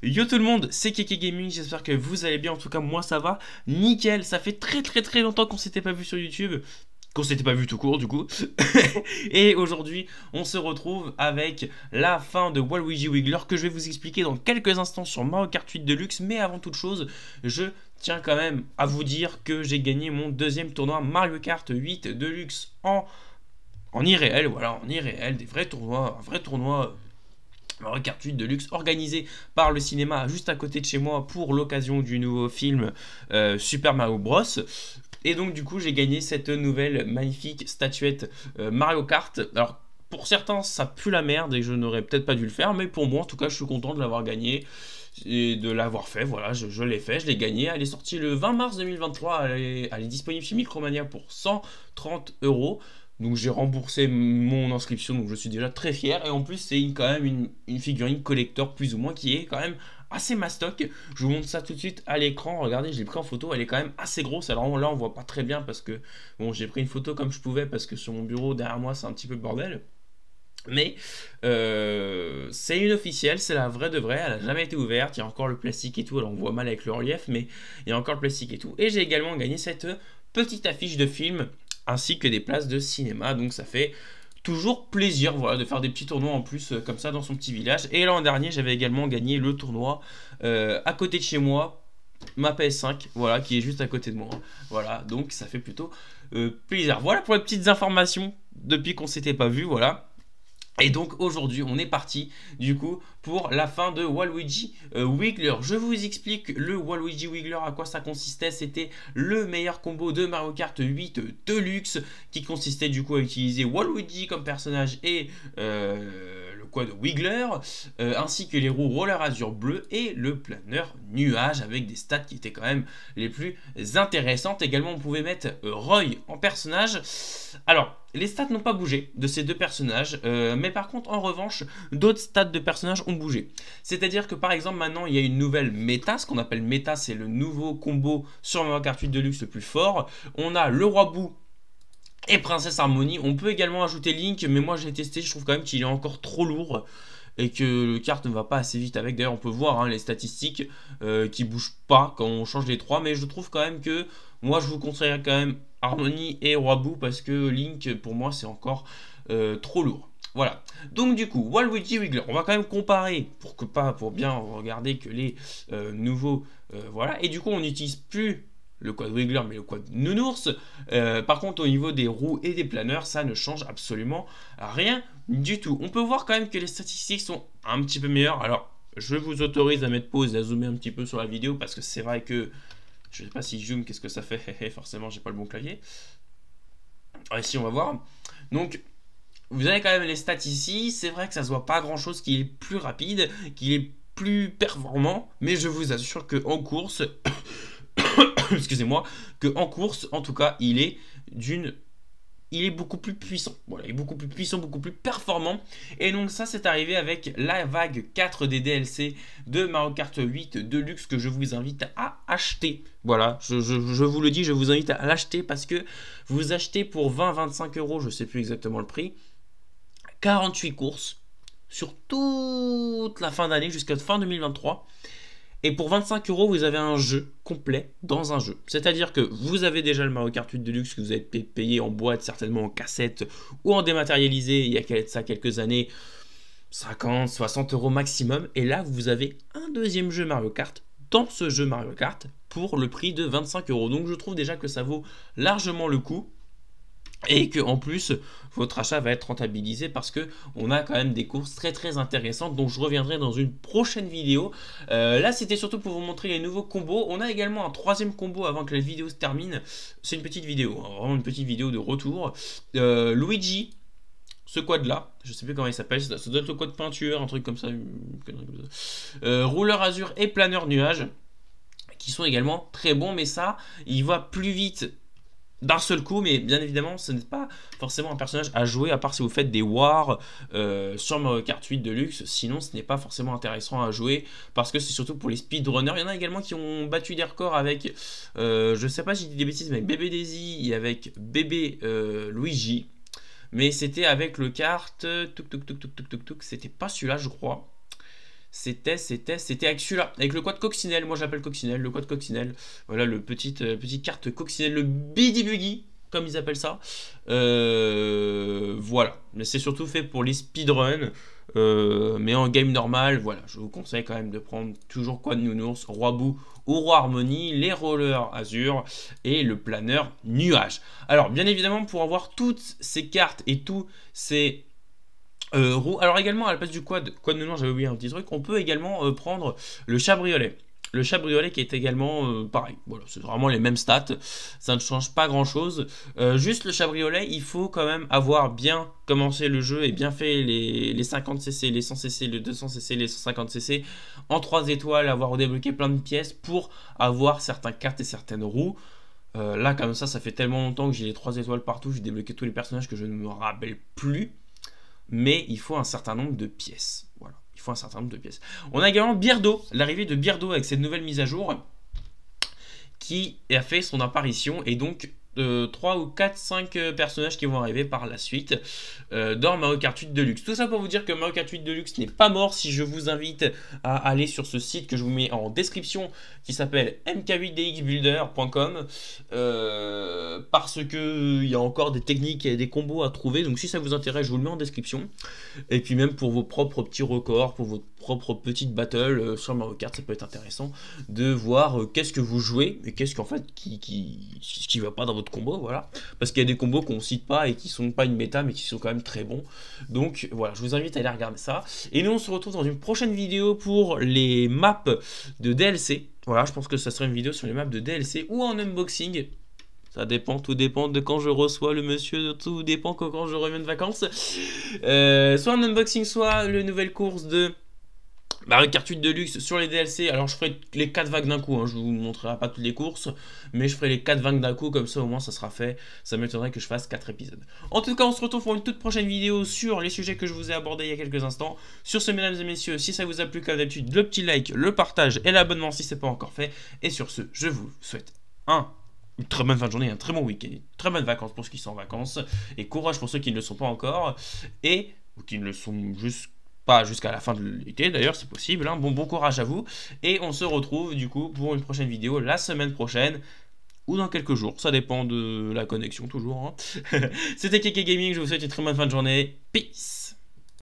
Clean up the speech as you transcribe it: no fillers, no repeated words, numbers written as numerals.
Yo tout le monde, c'est Keke Gaming, j'espère que vous allez bien, en tout cas moi ça va, nickel, ça fait très longtemps qu'on s'était pas vu sur YouTube, qu'on s'était pas vu tout court du coup, et aujourd'hui on se retrouve avec la fin de Waluigi Wiggler que je vais vous expliquer dans quelques instants sur Mario Kart 8 Deluxe, mais avant toute chose, je tiens quand même à vous dire que j'ai gagné mon deuxième tournoi Mario Kart 8 Deluxe en irréel, voilà, en irréel, des vrais tournois, un vrai tournoi Mario Kart 8 Deluxe organisé par le cinéma juste à côté de chez moi pour l'occasion du nouveau film Super Mario Bros. Et donc du coup j'ai gagné cette nouvelle magnifique statuette Mario Kart. Alors pour certains ça pue la merde et je n'aurais peut-être pas dû le faire, mais pour moi en tout cas je suis content de l'avoir gagné et de l'avoir fait. Voilà, je l'ai fait, je l'ai gagné. Elle est sortie le 20 mars 2023, elle est disponible chez Micromania pour 130 €. Donc j'ai remboursé mon inscription, donc je suis déjà très fier. Et en plus c'est quand même une figurine collector plus ou moins qui est quand même assez mastoc. Je vous montre ça tout de suite à l'écran. Regardez, je l'ai pris en photo, elle est quand même assez grosse. Alors là on voit pas très bien parce que bon, j'ai pris une photo comme je pouvais parce que sur mon bureau derrière moi c'est un petit peu le bordel. Mais c'est une officielle, c'est la vraie de vraie, elle n'a jamais été ouverte, il y a encore le plastique et tout, alors on voit mal avec le relief, mais il y a encore le plastique et tout. Et j'ai également gagné cette petite affiche de film, ainsi que des places de cinéma, donc ça fait toujours plaisir, voilà, de faire des petits tournois en plus comme ça dans son petit village. Et l'an dernier j'avais également gagné le tournoi à côté de chez moi, ma PS5, voilà, qui est juste à côté de moi. Voilà, donc ça fait plutôt plaisir. Voilà pour les petites informations depuis qu'on s'était pas vu, voilà. Et donc aujourd'hui on est parti du coup pour la fin de Waluigi Wiggler. Je vous explique le Waluigi Wiggler, à quoi ça consistait. C'était le meilleur combo de Mario Kart 8 Deluxe qui consistait du coup à utiliser Waluigi comme personnage et le quad Wiggler, ainsi que les roues Roller Azur bleu et le planeur nuage avec des stats qui étaient quand même les plus intéressantes. Également on pouvait mettre Roy en personnage. Alors les stats n'ont pas bougé de ces deux personnages, mais par contre, en revanche, d'autres stats de personnages ont bougé. C'est-à-dire que par exemple, maintenant, il y a une nouvelle méta. Ce qu'on appelle méta, c'est le nouveau combo sur Mario Kart 8 Deluxe le plus fort. On a le Roi Boo et Princesse Harmony. On peut également ajouter Link, mais moi j'ai testé, je trouve quand même qu'il est encore trop lourd et que le kart ne va pas assez vite avec. D'ailleurs, on peut voir les statistiques qui bougent pas quand on change les trois, mais je trouve quand même que moi je vous conseillerais quand même Harmony et Roi Boo parce que Link pour moi c'est encore trop lourd. Voilà. Donc du coup, Waluigi Wiggler, on va quand même comparer pour bien regarder que les nouveaux voilà. Et du coup, on n'utilise plus le quad Wiggler mais le quad Nounours. Par contre, au niveau des roues et des planeurs, ça ne change absolument rien du tout. On peut voir quand même que les statistiques sont un petit peu meilleures. Alors, je vous autorise à mettre pause et à zoomer un petit peu sur la vidéo parce que c'est vrai que je sais pas si je zoome, qu'est-ce que ça fait. Forcément, j'ai pas le bon clavier. Ah, ici, on va voir. Donc, vous avez quand même les stats ici. C'est vrai que ça se voit pas grand-chose, qu'il est plus rapide, qu'il est plus performant, mais je vous assure que en course, excusez-moi, que en course, en tout cas, il est beaucoup plus puissant. Voilà, il est beaucoup plus puissant, beaucoup plus performant. Et donc ça, c'est arrivé avec la vague 4 des DLC de Mario Kart 8 Deluxe que je vous invite à acheter. Voilà, je vous le dis, je vous invite à l'acheter parce que vous achetez pour 20-25 €, je sais plus exactement le prix, 48 courses sur toute la fin d'année jusqu'à fin 2023. Et pour 25 €, vous avez un jeu complet dans un jeu. C'est-à-dire que vous avez déjà le Mario Kart 8 Deluxe que vous avez payé en boîte, certainement en cassette ou en dématérialisé il y a ça quelques années, 50, 60 € maximum. Et là, vous avez un deuxième jeu Mario Kart dans ce jeu Mario Kart pour le prix de 25 €. Donc je trouve déjà que ça vaut largement le coup. Et que en plus votre achat va être rentabilisé parce que on a quand même des courses très intéressantes dont je reviendrai dans une prochaine vidéo. Là c'était surtout pour vous montrer les nouveaux combos. On a également un troisième combo avant que la vidéo se termine. C'est une petite vidéo, hein, vraiment une petite vidéo de retour. Luigi, ce quad là, je sais plus comment il s'appelle, ça doit être le quad peinture, un truc comme ça, rouleur azur et planeur nuage qui sont également très bons, mais ça il va plus vite d'un seul coup, mais bien évidemment ce n'est pas forcément un personnage à jouer à part si vous faites des wars sur Mario Kart 8 Deluxe. Sinon ce n'est pas forcément intéressant à jouer parce que c'est surtout pour les speedrunners. Il y en a également qui ont battu des records avec je sais pas si je dis des bêtises, mais avec Bébé Daisy et avec Bébé Luigi, mais c'était avec le kart c'était pas celui-là je crois, C'était avec celui-là, avec le quad coccinelle. Moi j'appelle coccinelle, le quad coccinelle. Voilà le petite carte coccinelle, le Bidi Buggy, comme ils appellent ça. Voilà, mais c'est surtout fait pour les speedruns. Mais en game normal, voilà, je vous conseille quand même de prendre toujours Quad Nounours, Roi Bou ou Roi Harmonie, les rollers Azur et le planeur Nuage. Alors, bien évidemment, pour avoir toutes ces cartes et tous ces roues, alors également à la place du Quad Nounours, j'avais oublié un petit truc, on peut également prendre le Chabriolet. Le Chabriolet qui est également pareil, voilà, c'est vraiment les mêmes stats, ça ne change pas grand chose. Juste le Chabriolet, il faut quand même avoir bien commencé le jeu et bien fait les 50cc, les 100cc, les 200cc, les 150cc en 3 étoiles, avoir débloqué plein de pièces pour avoir certaines cartes et certaines roues. Là comme ça fait tellement longtemps que j'ai les 3 étoiles partout, j'ai débloqué tous les personnages que je ne me rappelle plus. Mais il faut un certain nombre de pièces, voilà. Il faut un certain nombre de pièces. On a également Beardo, l'arrivée de Beardo avec cette nouvelle mise à jour qui a fait son apparition et donc 3 ou 4, 5 personnages qui vont arriver par la suite dans Mario Kart 8 Deluxe. Tout ça pour vous dire que Mario Kart 8 Deluxe n'est pas mort. Si je vous invite à aller sur ce site que je vous mets en description qui s'appelle mk8dxbuilder.com parce que il y a encore des techniques et des combos à trouver. Donc si ça vous intéresse, je vous le mets en description. Et puis même pour vos propres petits records, pour votre propre petite battle sur Mario Kart, ça peut être intéressant de voir qu'est-ce que vous jouez et qu'est-ce qu'en fait qui va pas dans votre combo, voilà, parce qu'il y a des combos qu'on cite pas et qui sont pas une méta mais qui sont quand même très bons. Donc voilà, je vous invite à aller regarder ça et nous on se retrouve dans une prochaine vidéo pour les maps de DLC. Voilà, je pense que ça sera une vidéo sur les maps de DLC ou en unboxing. Ça dépend, tout dépend de quand je reçois le monsieur, tout dépend quand je reviens de vacances. Soit un unboxing, soit le nouvelle course de Mario Kart 8 Deluxe sur les DLC. Alors je ferai les 4 vagues d'un coup, hein. Je vous montrerai pas toutes les courses, mais je ferai les 4 vagues d'un coup, comme ça au moins ça sera fait. Ça m'étonnerait que je fasse 4 épisodes. En tout cas, on se retrouve pour une toute prochaine vidéo sur les sujets que je vous ai abordés il y a quelques instants. Sur ce, mesdames et messieurs, si ça vous a plu comme d'habitude, le petit like, le partage et l'abonnement si ce n'est pas encore fait. Et sur ce, je vous souhaite une très bonne fin de journée, un très bon week-end, très bonnes vacances pour ceux qui sont en vacances, et courage pour ceux qui ne le sont pas encore, ou qui ne le sont juste pas jusqu'à la fin de l'été d'ailleurs, c'est possible, hein. Bon courage à vous, et on se retrouve du coup pour une prochaine vidéo la semaine prochaine, ou dans quelques jours, ça dépend de la connexion toujours, hein. C'était Keke Gaming, je vous souhaite une très bonne fin de journée, peace.